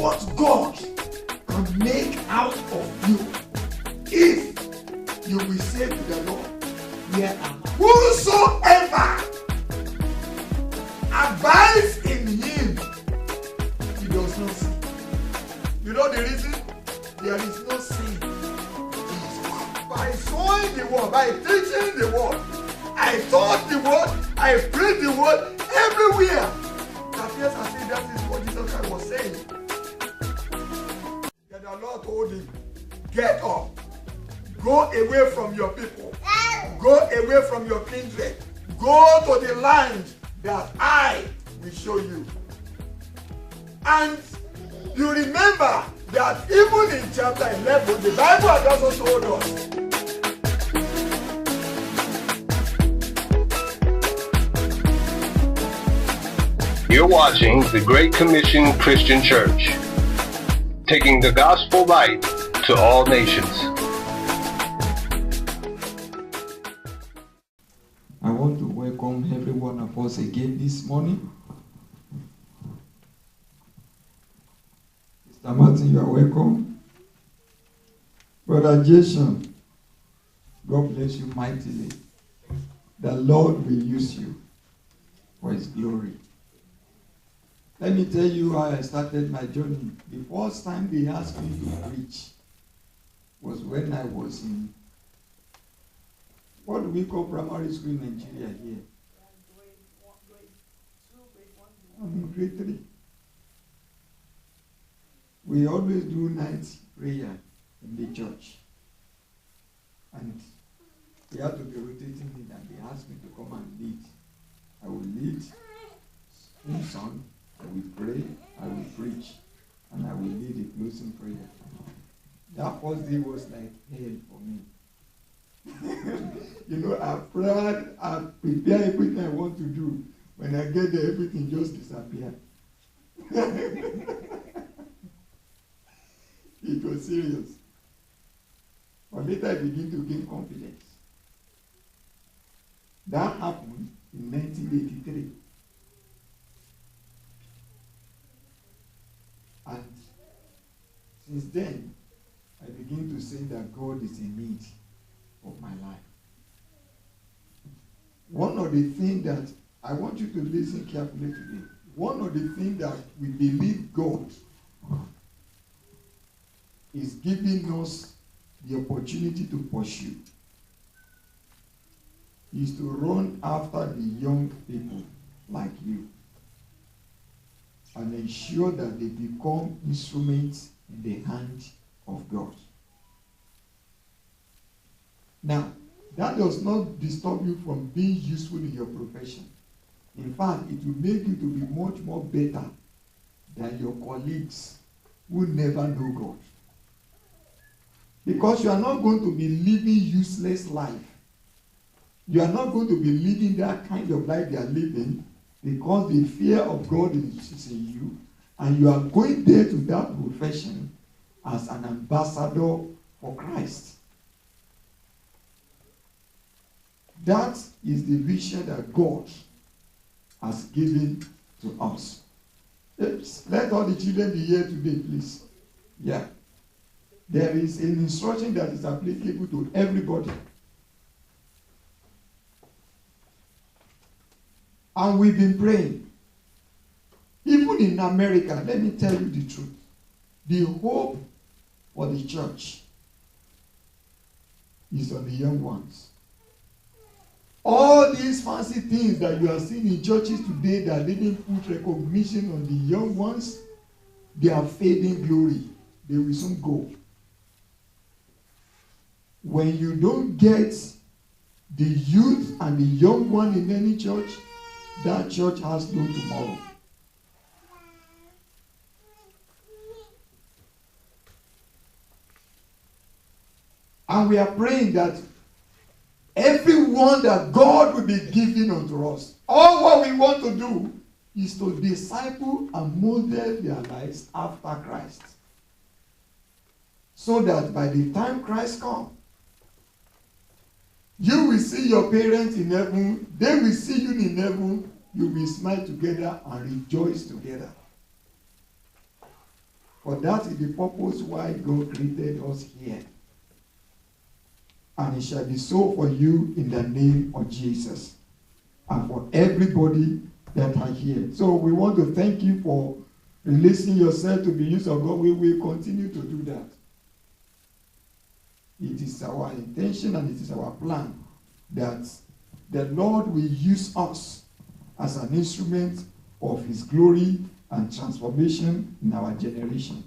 what God can make out of you if you will say to the Lord, here am I. Whosoever abides in him, he does not sin. You know the reason? There is no sin. By sowing the word, by teaching the word, I taught the word, I preached the word everywhere. Yes, I think that is what Jesus Christ was saying. That the Lord told him, get up, go away from your people, go away from your kindred, go to the land that I will show you. And you remember that even in chapter 11, the Bible has also told us You're watching the Great Commission Christian Church, taking the gospel light to all nations. I want to welcome every one of us again this morning. Mr. Martin, you are welcome. Brother Jason, God bless you mightily. The Lord will use you for His glory. Let me tell you how I started my journey. The first time they asked me to preach was when I was in, what do we call primary school in Nigeria here? I'm in grade 3. We always do night prayer in the church. And we had to be rotating it, and they asked me to come and lead. I will lead in song. I will pray, I will preach, and I will lead a closing prayer. That first day was like hell for me. You know, I prayed, I prepared everything I want to do. When I get there, everything just disappeared. It was serious. But later I began to gain confidence. That happened in 1983. And since then, I begin to say that God is in need of my life. One of the things that I want you to listen carefully today, one of the things that we believe God is giving us the opportunity to pursue is to run after the young people like you and ensure that they become instruments in the hand of God. Now, that does not disturb you from being useful in your profession. In fact, it will make you to be much more better than your colleagues who never know God. Because you are not going to be living useless life. You are not going to be living that kind of life they are living because the fear of God is in you, and you are going there to that profession as an ambassador for Christ. That is the vision that God has given to us. Let all the children be here today, please. Yeah. There is an instruction that is applicable to everybody. And we've been praying. Even in America, let me tell you the truth. The hope for the church is on the young ones. All these fancy things that you are seeing in churches today that didn't put recognition on the young ones, they are fading glory. They will soon go. When you don't get the youth and the young one in any church, that church has no tomorrow. And we are praying that everyone that God will be giving unto us, all what we want to do is to disciple and model their lives after Christ. So that by the time Christ comes, you will see your parents in heaven, they will see you in heaven, you will smile together and rejoice together. For that is the purpose why God created us here. And it shall be so for you in the name of Jesus. And for everybody that are here. So we want to thank you for releasing yourself to be used of God. We will continue to do that. It is our intention and it is our plan that the Lord will use us as an instrument of His glory and transformation in our generation.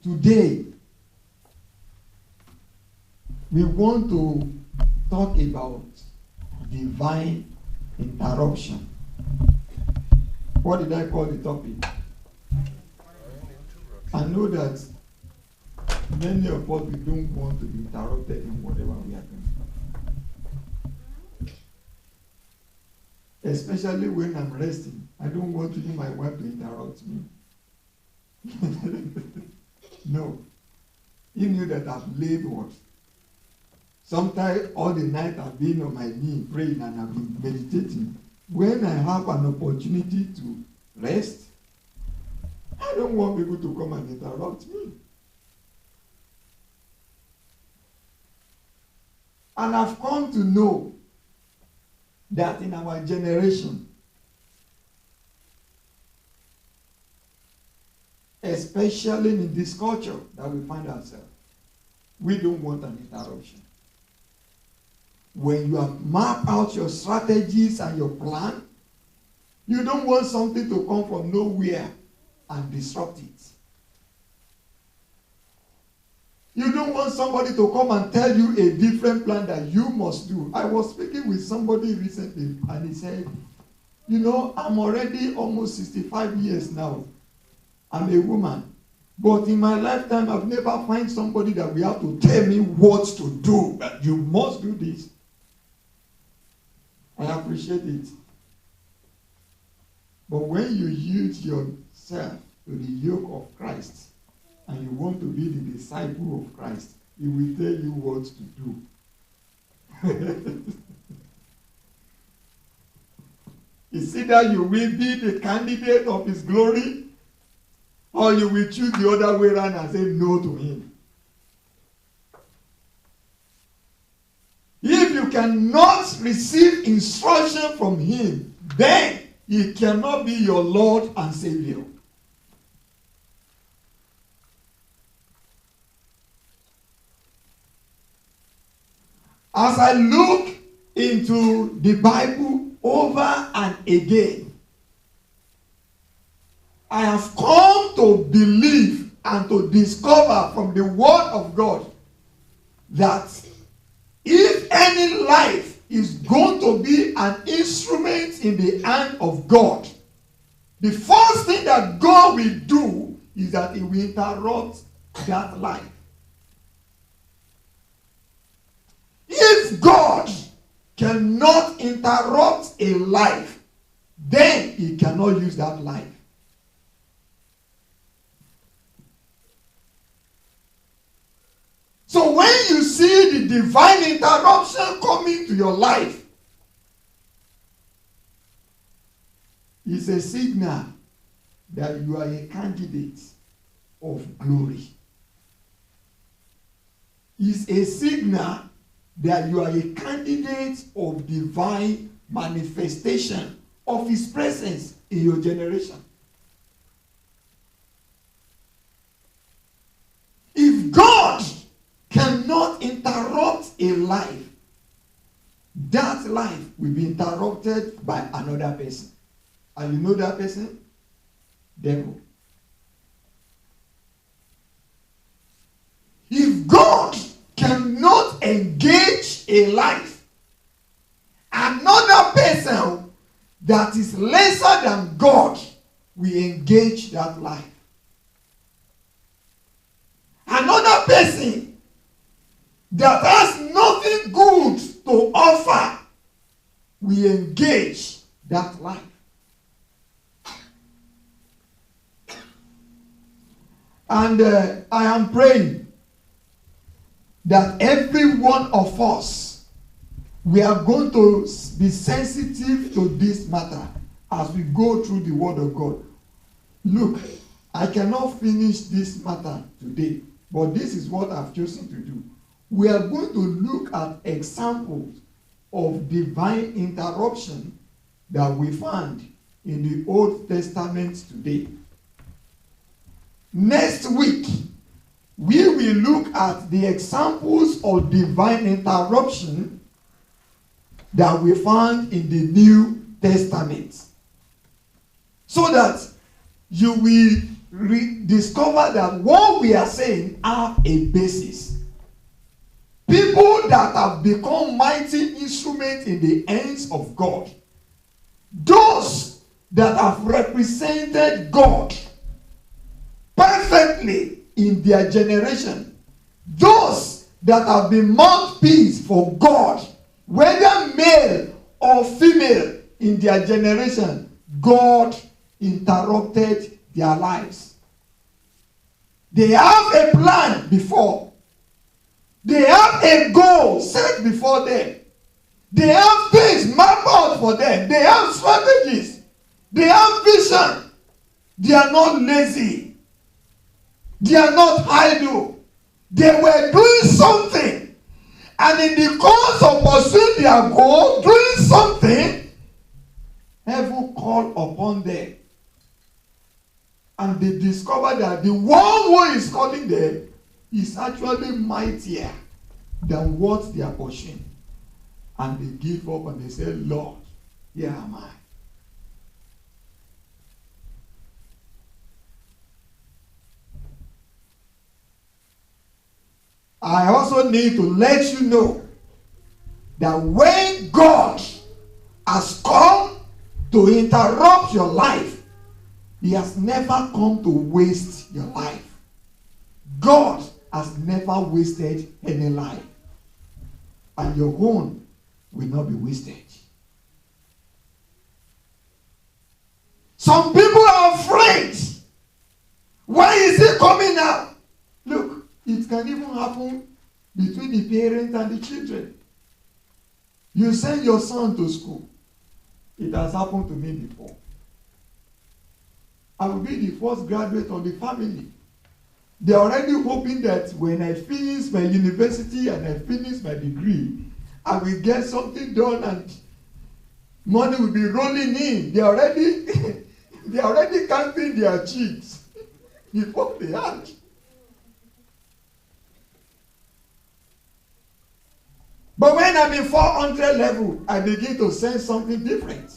Today, we want to talk about divine interruption. What did I call the topic? I know that many of us, we don't want to be interrupted in whatever we are doing. Especially when I'm resting. I don't want to my wife to interrupt me. No. You knew that I've laid what? Sometimes all the night I've been on my knee praying and I've been meditating. When I have an opportunity to rest, I don't want people to come and interrupt me. And I've come to know that in our generation, especially in this culture that we find ourselves, we don't want an interruption. When you have mapped out your strategies and your plan, you don't want something to come from nowhere and disrupt it. You don't want somebody to come and tell you a different plan that you must do. I was speaking with somebody recently and he said, you know, I'm already almost 65 years now. I'm a woman. But in my lifetime, I've never found somebody that will have to tell me what to do. You must do this. I appreciate it. But when you yield yourself to the yoke of Christ and you want to be the disciple of Christ, He will tell you what to do. It's either you will be the candidate of His glory or you will choose the other way around and say no to Him. If you cannot receive instruction from Him, then He cannot be your Lord and Savior. As I look into the Bible over and again, I have come to believe and to discover from the Word of God that if any life is going to be an instrument in the hand of God, the first thing that God will do is that He will interrupt that life. If God cannot interrupt a life, then He cannot use that life. So when you see the divine interruption coming to your life, it's a signal that you are a candidate of glory. It's a signal that you are a candidate of divine manifestation of His presence in your generation. If God cannot interrupt a life, that life will be interrupted by another person. And you know that person? Devil. If God cannot engage a life, another person that is lesser than God will engage that life. Another person that has nothing good to offer will engage that life. And I am praying that every one of us, we are going to be sensitive to this matter as we go through the Word of God. Look, I cannot finish this matter today, but this is what I've chosen to do. We are going to look at examples of divine interruption that we find in the Old Testament today. Next week, we will look at the examples of divine interruption that we find in the New Testament, so that you will discover that what we are saying have a basis. People that have become mighty instruments in the hands of God, those that have represented God perfectly in their generation, those that have been mouthpiece for God, whether male or female in their generation, God interrupted their lives. They have a plan before. They have a goal set before them. They have things mapped out for them. They have strategies. They have vision. They are not lazy. They are not idle. They were doing something. And in the course of pursuing their goal, doing something, heaven called upon them. And they discovered that the one who is calling them is actually mightier than what they are pursuing. And they give up and they say, Lord, here am I. I also need to let you know that when God has come to interrupt your life, He has never come to waste your life. God has never wasted any life. And your own will not be wasted. Some people are afraid. Why is He coming now? Look, it can even happen between the parents and the children. You send your son to school. It has happened to me before. I will be the first graduate of the family. They are already hoping that when I finish my university and I finish my degree, I will get something done and money will be rolling in. They are already counting their cheeks before they hatch. But when I'm in 400 level, I begin to sense something different.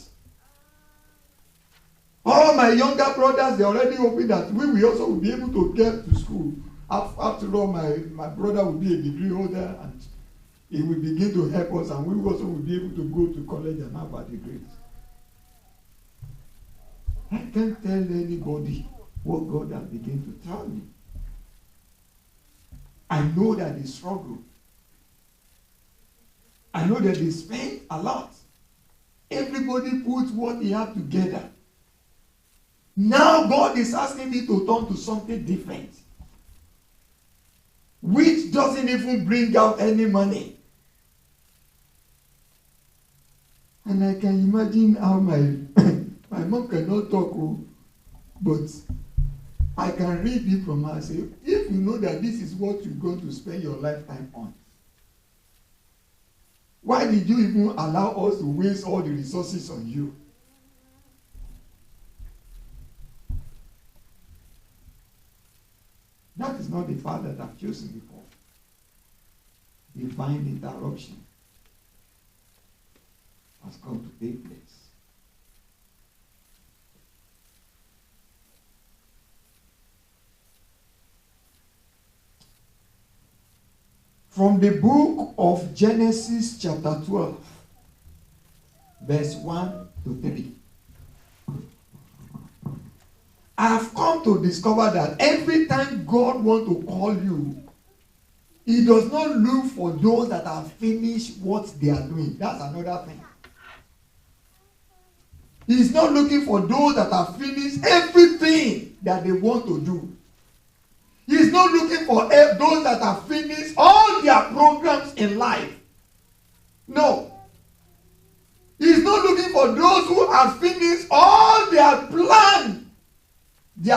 All my younger brothers, they're already hoping that we will also be able to get to school. After all, my brother will be a degree holder and he will begin to help us, and we also will be able to go to college and have our degrees. I can't tell anybody what God has begun to tell me. I know that they struggle. I know that they spend a lot. Everybody puts what they have together. Now God is asking me to turn to something different, which doesn't even bring out any money. And I can imagine how my mom cannot talk, but I can read it from her and say, if you know that this is what you're going to spend your lifetime on, why did you even allow us to waste all the resources on you? That is not the path that I've chosen before. Divine interruption has come to take place. From the book of Genesis chapter 12, verse 1 to 3. I have come to discover that every time God wants to call you, He does not look for those that have finished what they are doing. That's another thing. He's not looking for those that have finished everything that they want to do. He's not looking for those that have finished all their programs in life. No. He's not looking for those who have finished all their plans